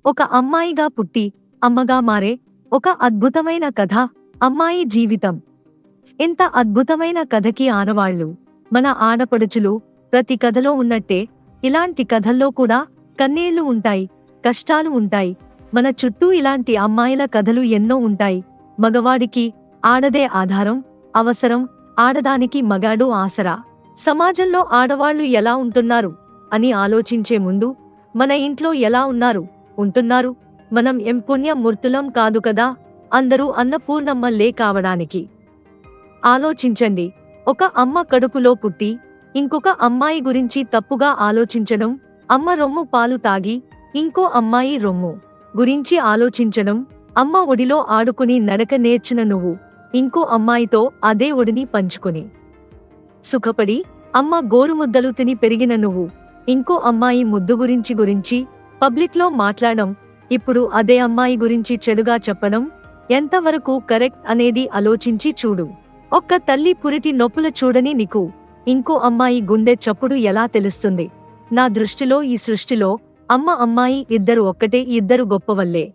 ఒక అమ్మాయిగా పుట్టి అమ్మగా మారే ఒక అద్భుతమైన కథ అమ్మాయి జీవితం. ఇంత అద్భుతమైన కథకి ఆనవాళ్లు మన ఆడపడుచులు. ప్రతి కథలో ఉన్నట్టే ఇలాంటి కథల్లో కూడా కన్నీళ్లు ఉంటాయి, కష్టాలు ఉంటాయి. మన చుట్టూ ఇలాంటి అమ్మాయిల కథలు ఎన్నో ఉంటాయి. మగవాడికి ఆడదే ఆధారం, అవసరం, ఆడదానికి మగాడు ఆసరా. సమాజంలో ఆడవాళ్లు ఎలా ఉంటున్నారు అని ఆలోచించే ముందు మన ఇంట్లో ఎలా ఉంటున్నారు, మనం ఏం పుణ్యమూర్తులం కాదు కదా అందరూ అన్నపూర్ణమ్మలే కావడానికి. ఆలోచించండి, ఒక అమ్మ కడుపులో పుట్టి ఇంకొక అమ్మాయి గురించి తప్పుగా ఆలోచించడం, అమ్మ రొమ్ము పాలు తాగి ఇంకో అమ్మాయి రొమ్ము గురించి ఆలోచించడం, అమ్మ ఒడిలో ఆడుకుని నడక నేర్చిన నువ్వు ఇంకో అమ్మాయితో అదే ఒడిని పంచుకుని సుఖపడి అమ్మ గోరుముద్దలు తిని పెరిగిన నువ్వు ఇంకో అమ్మాయి ముద్దు గురించి పబ్లిక్లో మాట్లాడడం, ఇప్పుడు అదే అమ్మాయి గురించి చెడుగా చెప్పడం ఎంతవరకు కరెక్ట్ అనేది ఆలోచించి చూడు. ఒక్క తల్లి పురిటి నొప్పుల చూడని నీకు ఇంకో అమ్మాయి గుండె చప్పుడు ఎలా తెలుస్తుంది? నా దృష్టిలో ఈ సృష్టిలో అమ్మ అమ్మాయి ఇద్దరు ఒక్కటే, ఇద్దరు గొప్పవల్లే.